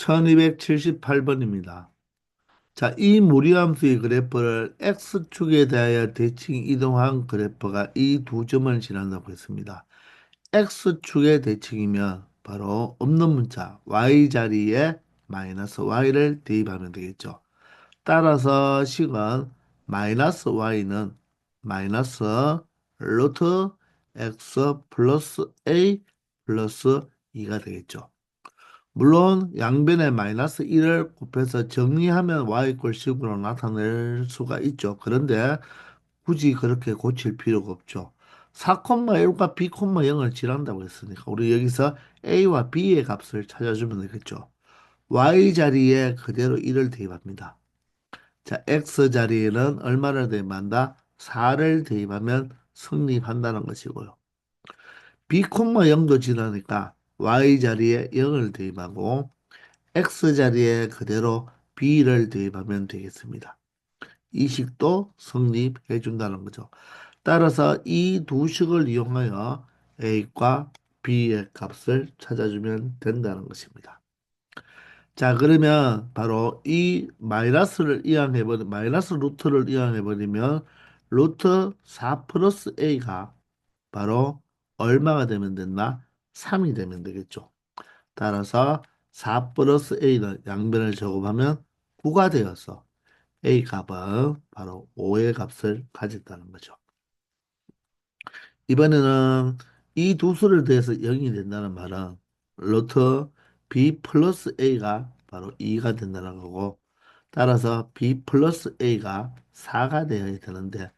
1278번입니다. 자, 이 무리함수의 그래프를 x축에 대하여 대칭 이동한 그래프가 이 두 점을 지난다고 했습니다. x축의 대칭이면 바로 없는 문자 y 자리에 마이너스 y를 대입하면 되겠죠. 따라서 식은 마이너스 y는 마이너스 루트 x 플러스 a 플러스 2가 되겠죠. 물론 양변에 마이너스 1을 곱해서 정리하면 y꼴식으로 나타낼 수가 있죠. 그런데 굳이 그렇게 고칠 필요가 없죠. 4,1과 b,0을 지른다고 했으니까 우리 여기서 a와 b의 값을 찾아주면 되겠죠. y 자리에 그대로 1을 대입합니다. 자, x 자리에는 얼마를 대입한다? 4를 대입하면 성립한다는 것이고요. b,0도 지나니까 y 자리에 0을 대입하고 x 자리에 그대로 b를 대입하면 되겠습니다. 이 식도 성립해 준다는 거죠. 따라서 이 두 식을 이용하여 a과 b의 값을 찾아주면 된다는 것입니다. 자, 그러면 바로 이 마이너스 루트를 이항해 버리면 루트 4 플러스 a가 바로 얼마가 되면 된다? 3이 되면 되겠죠. 따라서 4 플러스 a는 양변을 제곱하면 9가 되어서 a 값은 바로 5의 값을 가졌다는 거죠. 이번에는 이 두 수를 더해서 0이 된다는 말은 루트 b 플러스 a가 바로 2가 된다는 거고, 따라서 b 플러스 a가 4가 되어야 되는데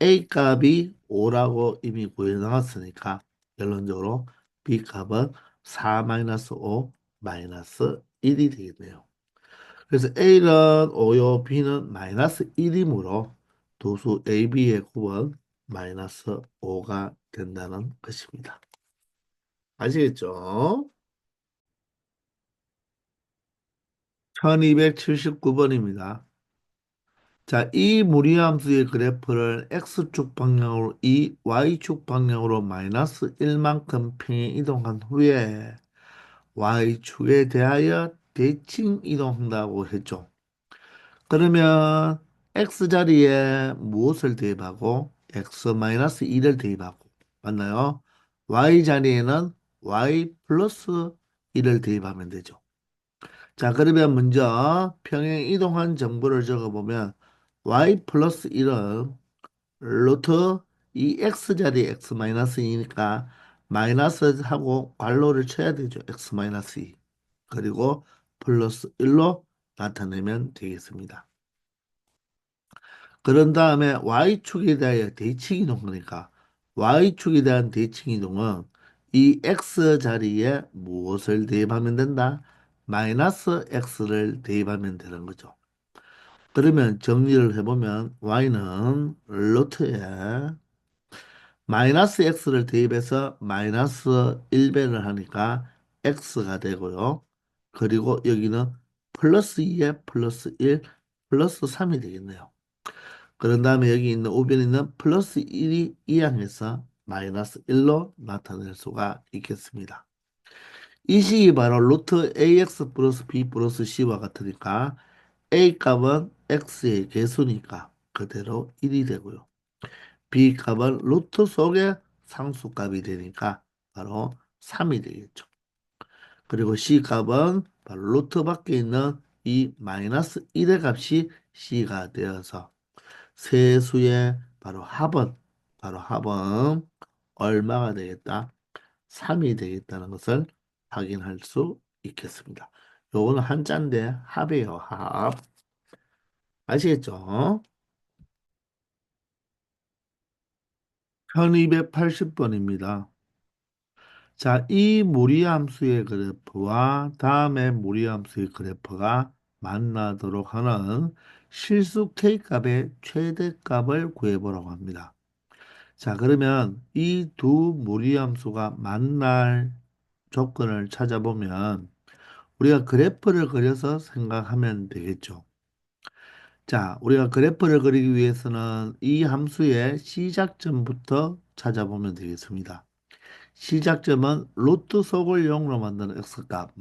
a 값이 5라고 이미 구해 나왔으니까 결론적으로 b 값은 4 마이너스 5 마이너스 1이 되겠네요. 그래서 a는 5요, b는 마이너스 1이므로 도수 a, b의 곱은 마이너스 5가 된다는 것입니다. 아시겠죠? 1279번입니다. 자, 이 무리함수의 그래프를 x축 방향으로 이 y축 방향으로 마이너스 1만큼 평행 이동한 후에 y축에 대하여 대칭 이동한다고 했죠. 그러면 x자리에 무엇을 대입하고 x-1을 대입하고 맞나요? y자리에는 y 플러스 1을 대입하면 되죠. 자, 그러면 먼저 평행 이동한 정보를 적어보면 y 플러스 1은 루트 이 x자리 x-2니까 마이너스하고 괄호를 쳐야 되죠. x-2 그리고 플러스 1로 나타내면 되겠습니다. 그런 다음에 y축에 대하여 대칭 이동하니까 y축에 대한 대칭 이동은 이 x 자리에 무엇을 대입하면 된다? 마이너스 x를 대입하면 되는 거죠. 그러면 정리를 해보면 y는 루트에 마이너스 x를 대입해서 마이너스 1배를 하니까 x가 되고요. 그리고 여기는 플러스 2에 플러스 1, 플러스 3이 되겠네요. 그런 다음에 여기 있는 우변에 있는 플러스 1이 이항해서 마이너스 1로 나타낼 수가 있겠습니다. 이 식이 바로 루트 ax 플러스 b 플러스 c와 같으니까 a 값은 x의 개수니까 그대로 1이 되고요. b 값은 루트 속의 상수값이 되니까 바로 3이 되겠죠. 그리고 c 값은 바로 루트 밖에 있는 이 마이너스 1의 값이 c가 되어서 세수의 바로 합은 얼마가 되겠다? 3이 되겠다는 것을 확인할 수 있겠습니다. 요거는 한자인데 합이에요. 합. 아시겠죠? 1280번입니다. 자, 이 무리함수의 그래프와 다음의 무리함수의 그래프가 만나도록 하는 실수 K값의 최대값을 구해보라고 합니다. 자, 그러면 이 두 무리함수가 만날 조건을 찾아보면 우리가 그래프를 그려서 생각하면 되겠죠. 자, 우리가 그래프를 그리기 위해서는 이 함수의 시작점부터 찾아보면 되겠습니다. 시작점은 루트 속을 0으로 만드는 x값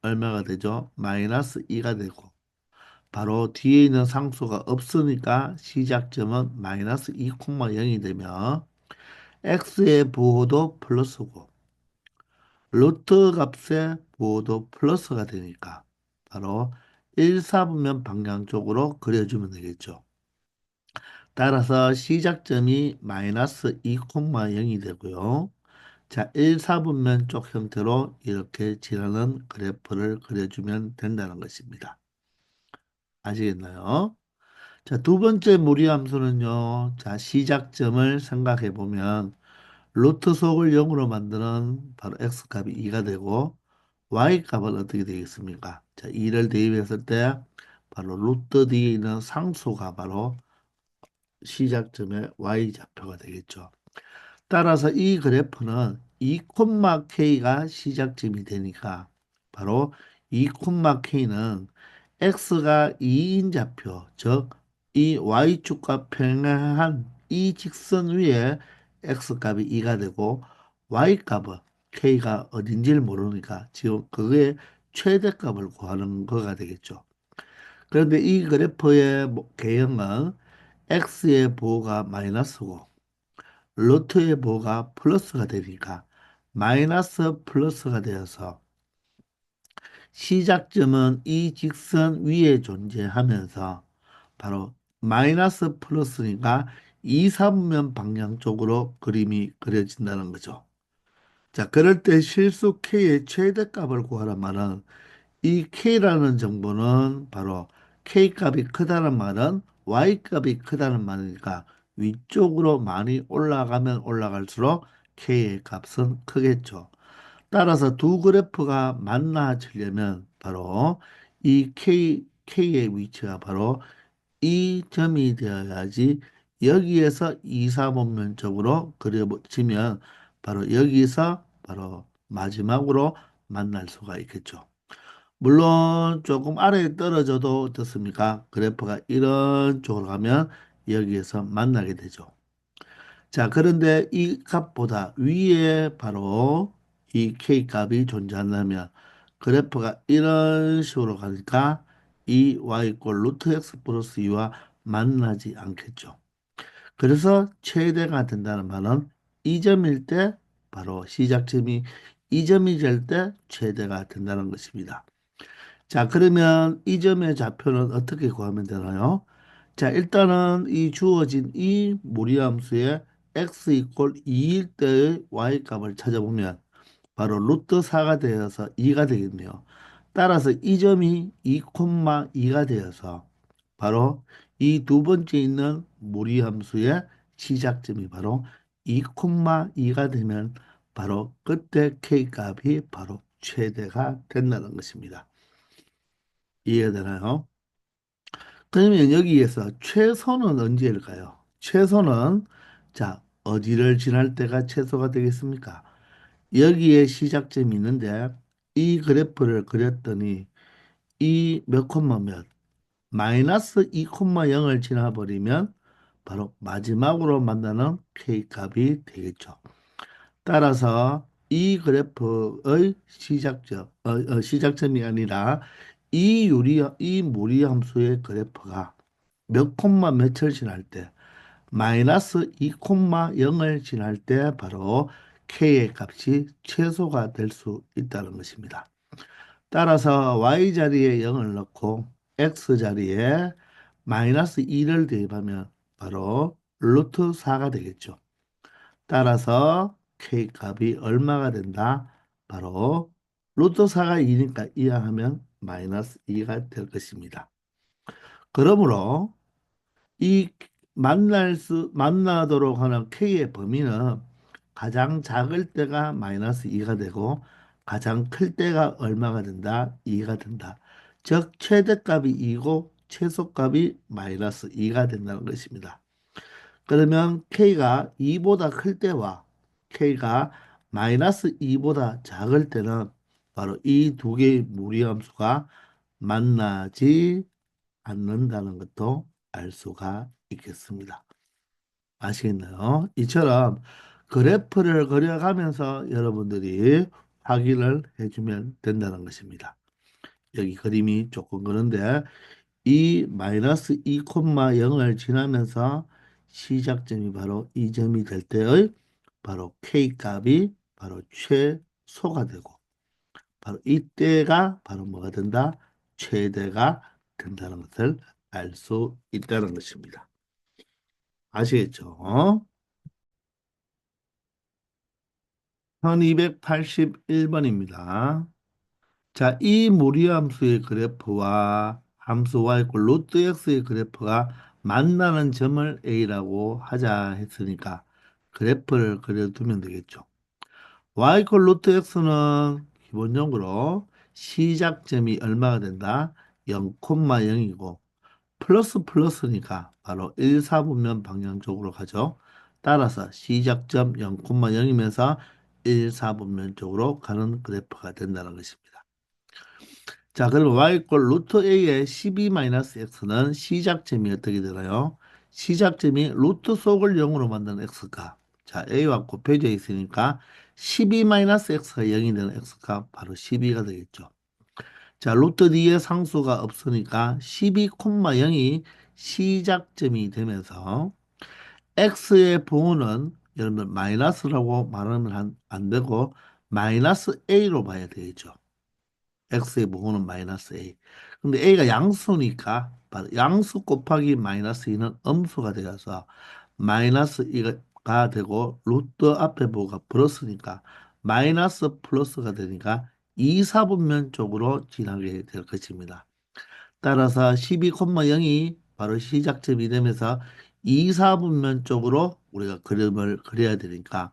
얼마가 되죠? 마이너스 2가 되고 바로 뒤에 있는 상수가 없으니까 시작점은 마이너스 2,0이 되면 x의 부호도 플러스고 루트 값의 부호도 플러스가 되니까 바로 1, 4분면 방향 쪽으로 그려주면 되겠죠. 따라서 시작점이 마이너스 2,0이 되고요. 자, 1, 4분면 쪽 형태로 이렇게 지나는 그래프를 그려주면 된다는 것입니다. 아시겠나요? 자, 두 번째 무리함수는요. 자, 시작점을 생각해 보면 루트 속을 0으로 만드는 바로 x값이 2가 되고 y값은 어떻게 되겠습니까? 자, 2를 대입했을 때 바로 루트 뒤에 있는 상수가 바로 시작점의 y좌표가 되겠죠. 따라서 이 그래프는 2,k가 시작점이 되니까 바로 2,k는 x가 2인 좌표, 즉 이 y축과 평행한 이 직선 위에 x값이 2가 되고 y값은 k가 어딘지를 모르니까 지금 그거의 최대값을 구하는 거가 되겠죠. 그런데 이 그래프의 개형은 x의 부호가 마이너스고 루트의 부호가 플러스가 되니까 마이너스 플러스가 되어서 시작점은 이 직선 위에 존재하면서 바로 마이너스 플러스니까 2, 3면 방향 쪽으로 그림이 그려진다는 거죠. 자, 그럴 때 실수 K의 최대값을 구하란 말은 이 K라는 정보는 바로 K값이 크다는 말은 Y값이 크다는 말이니까 위쪽으로 많이 올라가면 올라갈수록 K의 값은 크겠죠. 따라서 두 그래프가 만나지려면 바로 이 K의 위치가 바로 이 점이 되어야지 여기에서 2, 4분면적으로 그려지면 바로 여기서 바로 마지막으로 만날 수가 있겠죠. 물론 조금 아래에 떨어져도 어떻습니까? 그래프가 이런 쪽으로 가면 여기에서 만나게 되죠. 자, 그런데 이 값보다 위에 바로 이 K 값이 존재한다면 그래프가 이런 식으로 가니까 이 y 꼴 루트 x 플러스 2와 만나지 않겠죠. 그래서 최대가 된다는 말은 이 점일 때 바로 시작점이 이 점이 될 때 최대가 된다는 것입니다. 자, 그러면 이 점의 좌표는 어떻게 구하면 되나요? 자, 일단은 이 주어진 이 무리함수의 x 이퀄 2일 때의 y 값을 찾아보면 바로 루트 4가 되어서 2가 되겠네요. 따라서 이 점이 2,2가 되어서 바로 이 두 번째 있는 무리함수의 시작점이 바로 2,2가 되면 바로 그때 k 값이 바로 최대가 된다는 것입니다. 이해되나요? 그러면 여기에서 최소는 언제일까요? 최소는 자 어디를 지날 때가 최소가 되겠습니까? 여기에 시작점이 있는데 이 그래프를 그렸더니 이 몇 콤마 몇 마이너스 2,0을 지나버리면 바로 마지막으로 만나는 K 값이 되겠죠. 따라서 이 그래프의 시작점이 아니라 이 무리함수의 그래프가 몇 콤마 몇을 지날 때 마이너스 2,0을 지날 때 바로 K의 값이 최소가 될 수 있다는 것입니다. 따라서 Y 자리에 0을 넣고 X 자리에 마이너스 2를 대입하면 바로 루트 4가 되겠죠. 따라서 K 값이 얼마가 된다? 바로 루트 4가 2니까 이항하면 마이너스 2가 될 것입니다. 그러므로 이 만나도록 하는 K의 범위는 가장 작을 때가 마이너스 2가 되고 가장 클 때가 얼마가 된다? 2가 된다. 즉 최대값이 2고 최소값이 마이너스 2가 된다는 것입니다. 그러면 K가 2보다 클 때와 K가 마이너스 2보다 작을 때는 바로 이 두 개의 무리함수가 만나지 않는다는 것도 알 수가 있겠습니다. 아시겠나요? 이처럼 그래프를 그려가면서 여러분들이 확인을 해주면 된다는 것입니다. 여기 그림이 조금 그런데 이 마이너스 2,0을 지나면서 시작점이 바로 이 점이 될 때의 바로 K 값이 바로 최소가 되고 바로 이때가 바로 뭐가 된다? 최대가 된다는 것을 알 수 있다는 것입니다. 아시겠죠? 1281번입니다. 자, 이 무리함수의 그래프와 함수 y 루트 x의 그래프가 만나는 점을 A라고 하자 했으니까 그래프를 그려두면 되겠죠. y 루트 x는 기본적으로 시작점이 얼마가 된다? 0,0이고 플러스 플러스니까 바로 1, 4분면 방향 쪽으로 가죠. 따라서 시작점 0,0이면서 1, 4분면 쪽으로 가는 그래프가 된다는 것입니다. 자, 그럼 y 루트 a의 12-x는 시작점이 어떻게 되나요? 시작점이 루트 속을 0으로 만드는 x값. 자, a와 곱해져 있으니까 12-x가 0이 되는 x값 바로 12가 되겠죠. 자, 루트 뒤에 상수가 없으니까 12,0이 시작점이 되면서 x의 부호는 여러분 마이너스라고 말하면 안 되고 마이너스 a로 봐야 되겠죠. x의 부호는 마이너스 a. 근데 a가 양수니까 바로 양수 곱하기 마이너스 2는 음수가 되어서 마이너스 2가 되고 루트 앞에 부호가 플러스니까 마이너스 플러스가 되니까 2, 4분면 쪽으로 지나게 될 것입니다. 따라서 12,0이 바로 시작점이 되면서 2, 4분면 쪽으로 우리가 그림을 그려야 되니까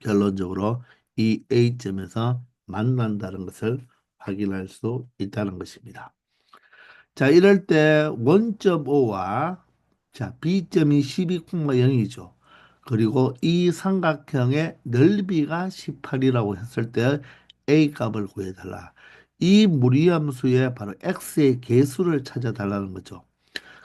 결론적으로 이 A점에서 만난다는 것을 확인할 수 있다는 것입니다. 자, 이럴 때 원점 O와 자, B점이 12,0이죠. 그리고 이 삼각형의 넓이가 18이라고 했을 때 A 값을 구해달라. 이 무리함수의 바로 X의 개수를 찾아달라는 거죠.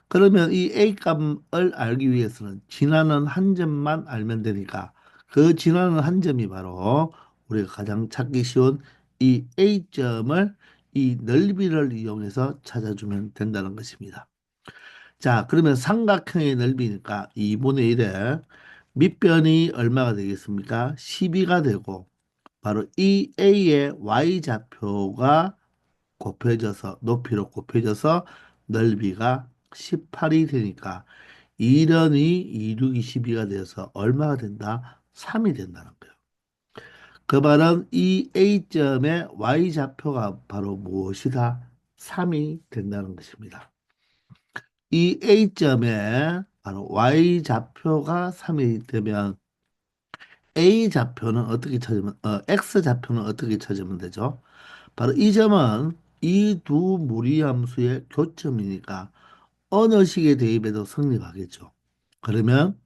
그러면 이 A 값을 알기 위해서는 지나는 한 점만 알면 되니까 그 지나는 한 점이 바로 우리가 가장 찾기 쉬운 이 A점을 이 넓이를 이용해서 찾아주면 된다는 것입니다. 자, 그러면 삼각형의 넓이니까 2분의 1에 밑변이 얼마가 되겠습니까? 12가 되고 바로 이 A의 Y좌표가 곱해져서 높이로 곱해져서 넓이가 18이 되니까 2련이 2, 6, 22가 되어서 얼마가 된다? 3이 된다는 거예요. 그 말은 이 A점의 Y좌표가 바로 무엇이다? 3이 된다는 것입니다. 이 A점의 바로 Y좌표가 3이 되면 A좌표는 어떻게 찾으면, X좌표는 어떻게 찾으면 되죠? 바로 이 점은 이 두 무리함수의 교점이니까 어느 식에 대입해도 성립하겠죠. 그러면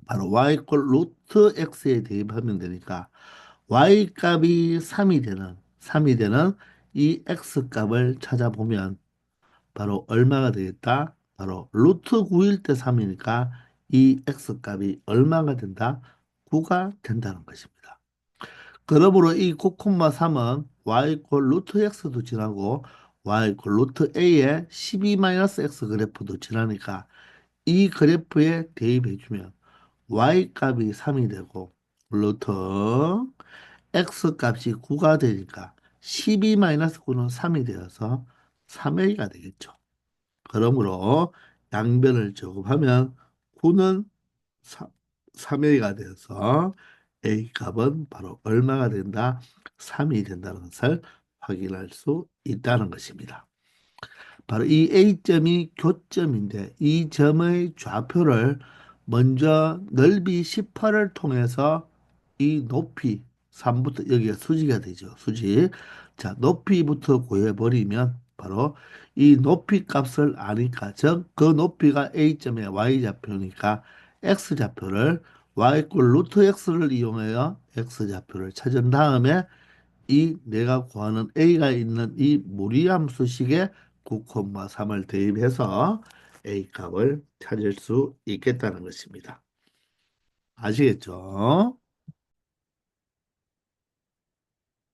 바로 y 루트 x에 대입하면 되니까 y 값이 3이 되는 이 x 값을 찾아보면 바로 얼마가 되겠다? 바로 루트 9일 때 3이니까 이 x 값이 얼마가 된다? 9가 된다는 것입니다. 그러므로 이 9,3은 y 루트 x도 지나고 y 루트 a의 12-x 그래프도 지나니까 이 그래프에 대입해주면 y 값이 3이 되고 루트 x 값이 9가 되니까 12-9는 3이 되어서 3a가 되겠죠. 그러므로 양변을 제곱하면 9는 3a가 되어서 a 값은 바로 얼마가 된다? 3이 된다는 것을 확인할 수 있다는 것입니다. 바로 이 A점이 교점인데 이 점의 좌표를 먼저 넓이 18을 통해서 이 높이 3부터 여기가 수지가 되죠. 수지. 자, 높이부터 구해버리면 바로 이 높이 값을 아니까 즉 그 높이가 A점의 Y좌표니까 X좌표를 Y 루트 X를 이용하여 X좌표를 찾은 다음에 이 내가 구하는 A가 있는 이 무리함수식에 9,3을 대입해서 A 값을 찾을 수 있겠다는 것입니다. 아시겠죠?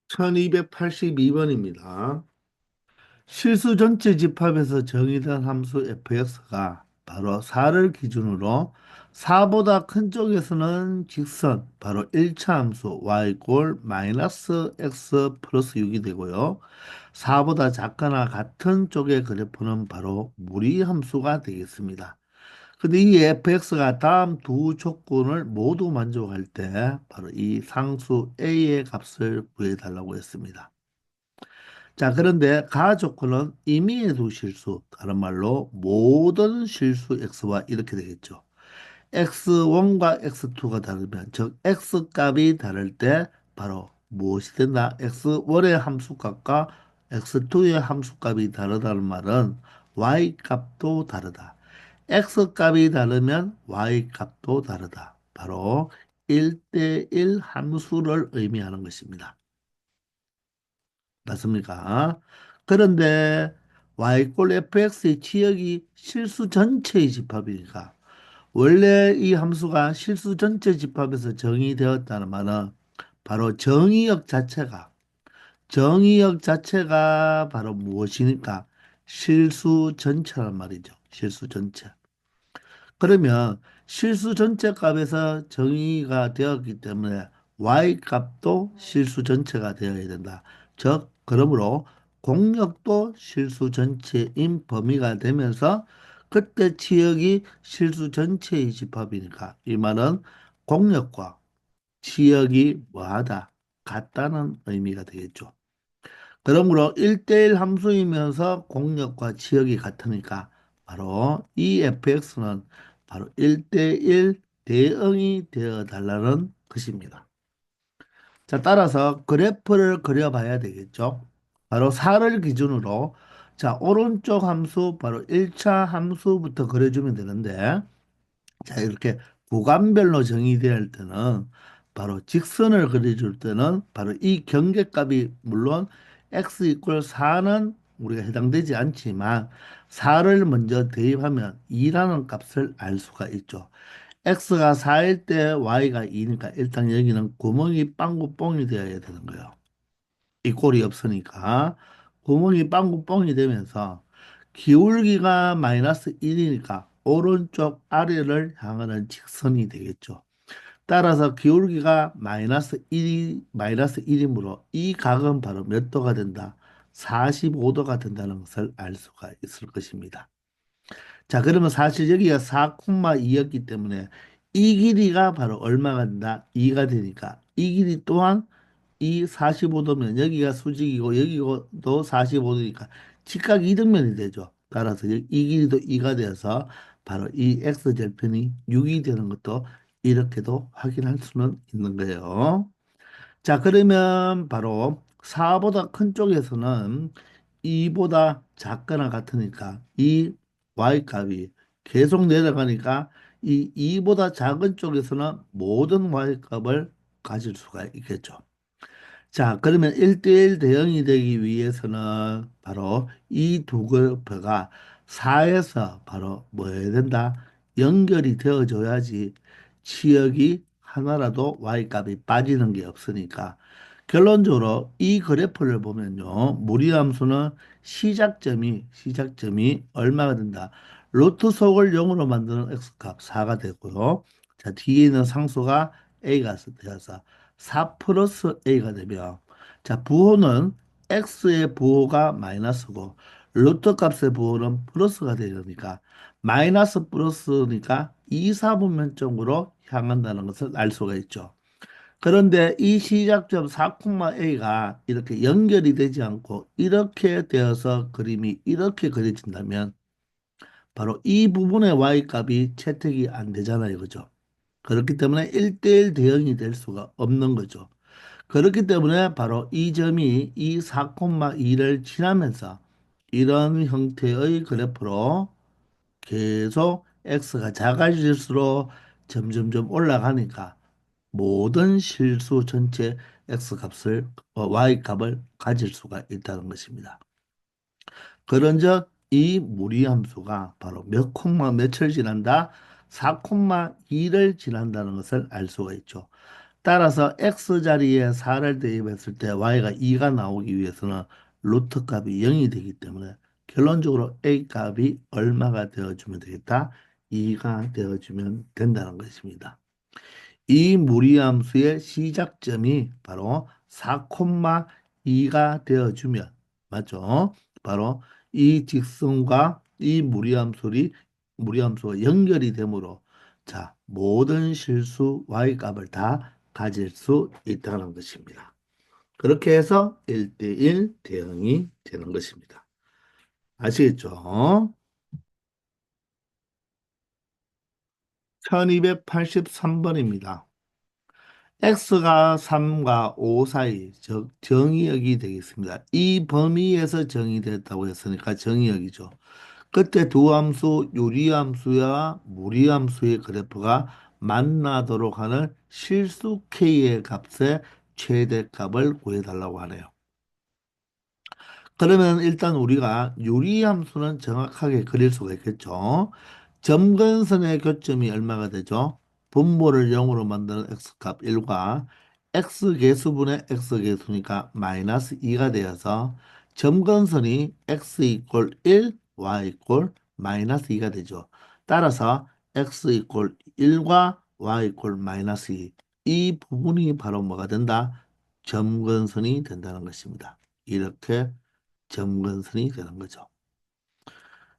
1282번입니다. 실수 전체 집합에서 정의된 함수 fx가 바로 4를 기준으로 4보다 큰 쪽에서는 직선, 바로 1차 함수 y 꼴 마이너스 x 플러스 6이 되고요. 4보다 작거나 같은 쪽의 그래프는 바로 무리 함수가 되겠습니다. 근데 이 fx가 다음 두 조건을 모두 만족할 때 바로 이 상수 a의 값을 구해달라고 했습니다. 자, 그런데 가 조건은 임의의 두 실수, 다른 말로 모든 실수 x와 이렇게 되겠죠. x1과 x2가 다르면, 즉 x 값이 다를 때 바로 무엇이 된다? x1의 함수값과 x2의 함수값이 다르다는 말은 y 값도 다르다. x 값이 다르면 y 값도 다르다. 바로 1대1 함수를 의미하는 것입니다. 맞습니까? 그런데 y꼴 fx의 치역이 실수 전체의 집합이니까 원래 이 함수가 실수 전체 집합에서 정의되었다는 말은 바로 정의역 자체가 바로 무엇이니까 실수 전체란 말이죠. 실수 전체. 그러면 실수 전체 값에서 정의가 되었기 때문에 y 값도 실수 전체가 되어야 된다. 즉, 그러므로 공역도 실수 전체인 범위가 되면서 그때 치역이 실수 전체의 집합이니까 이 말은 공역과 치역이 뭐하다? 같다는 의미가 되겠죠. 그러므로 1대1 함수이면서 공역과 지역이 같으니까 바로 이 fx는 바로 1대1 대응이 되어 달라는 것입니다. 자, 따라서 그래프를 그려봐야 되겠죠. 바로 4를 기준으로 자, 오른쪽 함수 바로 1차 함수부터 그려주면 되는데 자, 이렇게 구간별로 정의될 때는 바로 직선을 그려줄 때는 바로 이 경계값이 물론 x 이퀄 4는 우리가 해당되지 않지만 4를 먼저 대입하면 2라는 값을 알 수가 있죠. x가 4일 때 y가 2니까 일단 여기는 구멍이 빵구 뻥이 되어야 되는 거예요. 이 꼴이 없으니까 구멍이 빵구 뻥이 되면서 기울기가 마이너스 1이니까 오른쪽 아래를 향하는 직선이 되겠죠. 따라서 기울기가 마이너스 1이므로 이 각은 바로 몇 도가 된다? 45도가 된다는 것을 알 수가 있을 것입니다. 자, 그러면 사실 여기가 4,2였기 때문에 이 길이가 바로 얼마가 된다? 2가 되니까 이 길이 또한 이 45도면 여기가 수직이고 여기도 45도니까 직각 이등면이 되죠. 따라서 이 길이도 2가 되어서 바로 이 x절편이 6이 되는 것도 이렇게도 확인할 수는 있는 거예요. 자, 그러면 바로 4보다 큰 쪽에서는 2보다 작거나 같으니까 이 y값이 계속 내려가니까 이 2보다 작은 쪽에서는 모든 y값을 가질 수가 있겠죠. 자, 그러면 1대1 대응이 되기 위해서는 바로 이 두 그래프가 4에서 바로 뭐 해야 된다? 연결이 되어줘야지 치역이 하나라도 y값이 빠지는 게 없으니까 결론적으로 이 그래프를 보면요. 무리함수는 시작점이 얼마가 된다? 루트 속을 0으로 만드는 x값 4가 되고요. 자, 뒤에 있는 상수가 a가 되어서 4 플러스 a가 되며 자, 부호는 x의 부호가 마이너스고 루트 값의 부호는 플러스가 되니까 마이너스 플러스니까 이사분면적으로 향한다는 것을 알 수가 있죠. 그런데 이 시작점 4,a가 이렇게 연결이 되지 않고 이렇게 되어서 그림이 이렇게 그려진다면 바로 이 부분의 y값이 채택이 안 되잖아요. 그죠? 그렇기 때문에 1대1 대응이 될 수가 없는 거죠. 그렇기 때문에 바로 이 점이 이 4,2를 지나면서 이런 형태의 그래프로 계속 x가 작아질수록 점점점 올라가니까 모든 실수 전체 x 값을 y 값을 가질 수가 있다는 것입니다. 그런즉 이 무리함수가 바로 몇 콤마 몇을 지난다? 4,2를 지난다는 것을 알 수가 있죠. 따라서 x 자리에 4를 대입했을 때 y가 2가 나오기 위해서는 루트 값이 0이 되기 때문에 결론적으로 A 값이 얼마가 되어주면 되겠다? 2가 되어주면 된다는 것입니다. 이 무리함수의 시작점이 바로 4,2가 되어주면 맞죠? 바로 이 직선과 이 무리함수가 연결이 되므로 자 모든 실수 y 값을 다 가질 수 있다는 것입니다. 그렇게 해서 1대1 대응이 되는 것입니다. 아시겠죠? 1283번입니다. x가 3과 5 사이, 즉 정의역이 되겠습니다. 이 범위에서 정의됐다고 했으니까 정의역이죠. 그때 두 함수, 유리함수와 무리함수의 그래프가 만나도록 하는 실수 k의 값의 최대값을 구해달라고 하네요. 그러면 일단 우리가 유리함수는 정확하게 그릴 수가 있겠죠. 점근선의 교점이 얼마가 되죠? 분모를 0으로 만드는 x값 1과 x개수분의 x개수니까 마이너스 2가 되어서 점근선이 x 이퀄 1, y 이퀄 마이너스 2가 되죠. 따라서 x 이퀄 1과 y 이퀄 마이너스 2. 이 부분이 바로 뭐가 된다? 점근선이 된다는 것입니다. 이렇게 점근선이 되는 거죠.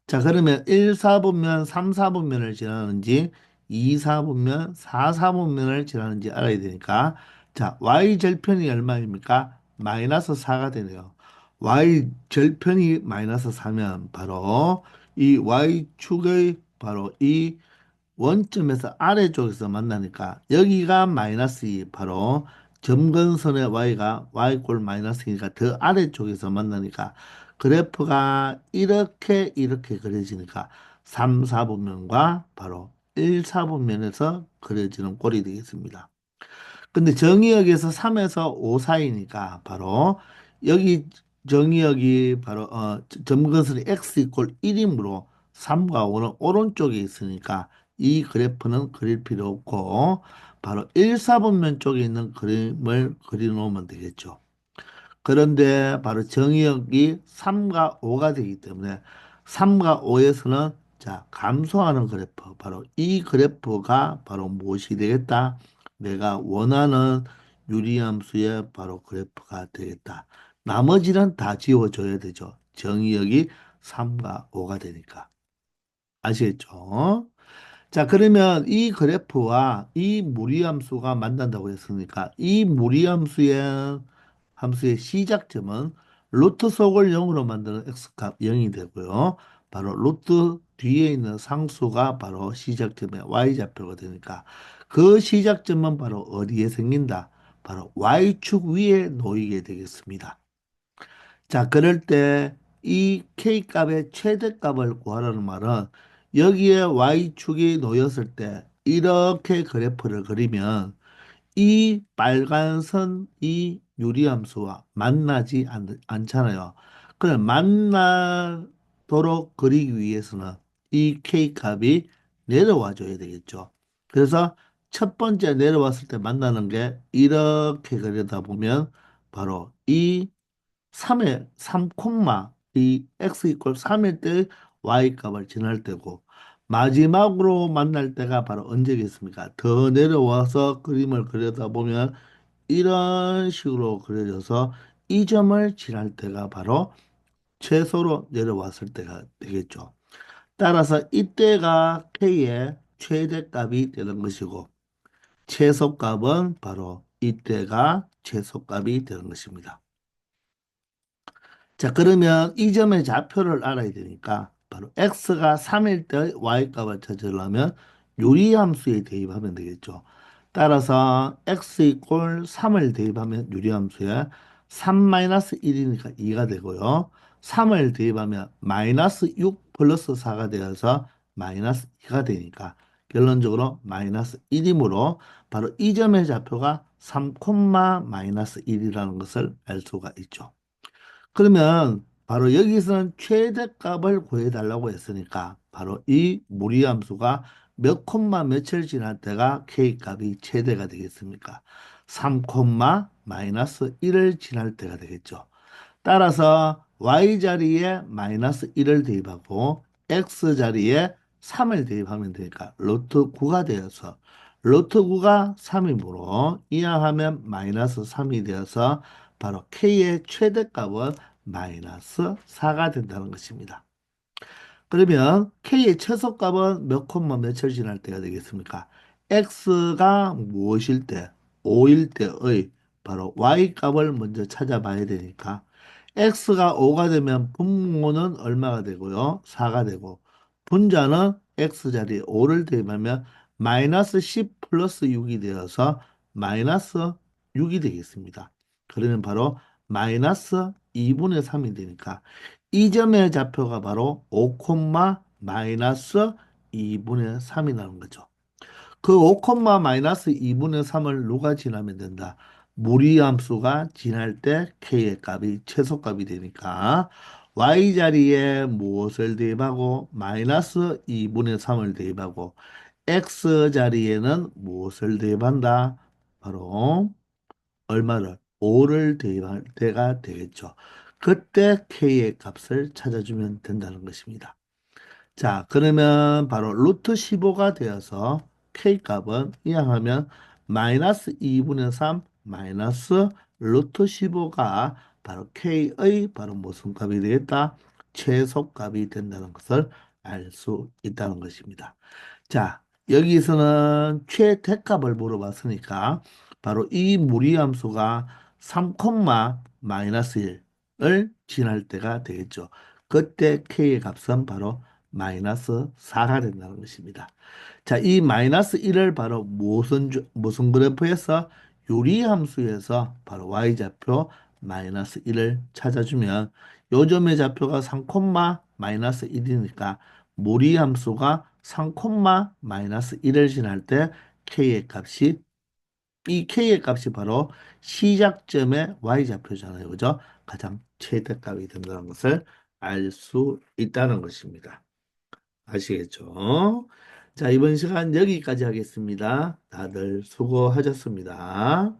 자, 그러면 1, 4분면, 3, 4분면을 지나는지 2, 4분면, 4, 4분면을 지나는지 알아야 되니까 자, y 절편이 얼마입니까? 마이너스 4가 되네요. y 절편이 마이너스 4면 바로 이 y축의 바로 이 원점에서 아래쪽에서 만나니까 여기가 마이너스 2 바로 점근선의 y가 y꼴 마이너스 2니까 더 아래쪽에서 만나니까 그래프가 이렇게 그려지니까 3, 4분면과 바로 1, 4분면에서 그려지는 꼴이 되겠습니다. 근데 정의역에서 3에서 5 사이니까 바로 여기 정의역이 바로 점근선이 x 이퀄 1이므로 3과 5는 오른쪽에 있으니까 이 그래프는 그릴 필요 없고 바로 1, 4분면 쪽에 있는 그림을 그려 놓으면 되겠죠. 그런데 바로 정의역이 3과 5가 되기 때문에 3과 5에서는 자, 감소하는 그래프, 바로 이 그래프가 바로 무엇이 되겠다? 내가 원하는 유리함수의 바로 그래프가 되겠다. 나머지는 다 지워줘야 되죠. 정의역이 3과 5가 되니까. 아시겠죠? 자, 그러면 이 그래프와 이 무리함수가 만난다고 했으니까 이 함수의 시작점은 루트 속을 0으로 만드는 x값 0이 되고요. 바로 루트 뒤에 있는 상수가 바로 시작점의 y좌표가 되니까 그 시작점은 바로 어디에 생긴다? 바로 y축 위에 놓이게 되겠습니다. 자, 그럴 때 이 K값의 최대값을 구하라는 말은 여기에 Y축이 놓였을 때 이렇게 그래프를 그리면 이 빨간 선, 이 유리함수와 만나지 않잖아요. 그럼 만나도록 그리기 위해서는 이 K값이 내려와 줘야 되겠죠. 그래서 첫 번째 내려왔을 때 만나는 게 이렇게 그리다 보면 바로 이 3에 3 콤마 이 x 이퀄 3일 때 y 값을 지날 때고 마지막으로 만날 때가 바로 언제겠습니까? 더 내려와서 그림을 그려다 보면 이런 식으로 그려져서 이 점을 지날 때가 바로 최소로 내려왔을 때가 되겠죠. 따라서 이때가 k의 최대값이 되는 것이고 최소값은 바로 이때가 최소값이 되는 것입니다. 자, 그러면 이 점의 좌표를 알아야 되니까 바로 x가 3일 때 y값을 찾으려면 유리함수에 대입하면 되겠죠. 따라서 x 이퀄 3을 대입하면 유리함수에 3-1이니까 2가 되고요. 3을 대입하면 마이너스 6 플러스 4가 되어서 마이너스 2가 되니까 결론적으로 마이너스 1이므로 바로 이 점의 좌표가 3, 마이너스 1이라는 것을 알 수가 있죠. 그러면 바로 여기서는 최대값을 구해달라고 했으니까 바로 이 무리함수가 몇 콤마 며칠 지날 때가 K값이 최대가 되겠습니까? 3 콤마 마이너스 1을 지날 때가 되겠죠. 따라서 y 자리에 마이너스 1을 대입하고 x 자리에 3을 대입하면 되니까 루트 9가 되어서 루트 9가 3이므로 이항하면 마이너스 3이 되어서 바로 k의 최대값은 마이너스 4가 된다는 것입니다. 그러면 K의 최소값은 몇 콤마 몇을 지날 때가 되겠습니까? X가 무엇일 때? 5일 때의 바로 Y 값을 먼저 찾아봐야 되니까 X가 5가 되면 분모는 얼마가 되고요? 4가 되고 분자는 X자리에 5를 대입하면 마이너스 10 플러스 6이 되어서 마이너스 6이 되겠습니다. 그러면 바로 마이너스 2분의 3이 되니까 이 점의 좌표가 바로 5, 마이너스 2분의 3이 나오는 거죠. 그 5, 마이너스 2분의 3을 누가 지나면 된다? 무리함수가 지날 때 k의 값이 최소값이 되니까 y자리에 무엇을 대입하고 마이너스 2분의 3을 대입하고 x자리에는 무엇을 대입한다? 바로 얼마를? 5를 대입할 때가 되겠죠. 그때 K의 값을 찾아주면 된다는 것입니다. 자, 그러면 바로 루트 15가 되어서 K 값은 이항하면 마이너스 2분의 3 마이너스 루트 15가 바로 K의 바로 무슨 값이 되겠다? 최소값이 된다는 것을 알 수 있다는 것입니다. 자, 여기서는 최대값을 물어봤으니까 바로 이 무리함수가 3, 마이너스 1을 지날 때가 되겠죠. 그때 K의 값은 바로 마이너스 4가 된다는 것입니다. 자, 이 마이너스 1을 바로 무슨 그래프에서 유리함수에서 바로 y좌표 마이너스 1을 찾아주면 요점의 좌표가 3, 마이너스 1이니까 무리함수가 3, 마이너스 1을 지날 때 k의 값이 이 k의 값이 바로 시작점의 y좌표잖아요. 그죠? 가장 최대값이 된다는 것을 알 수 있다는 것입니다. 아시겠죠? 자, 이번 시간 여기까지 하겠습니다. 다들 수고하셨습니다.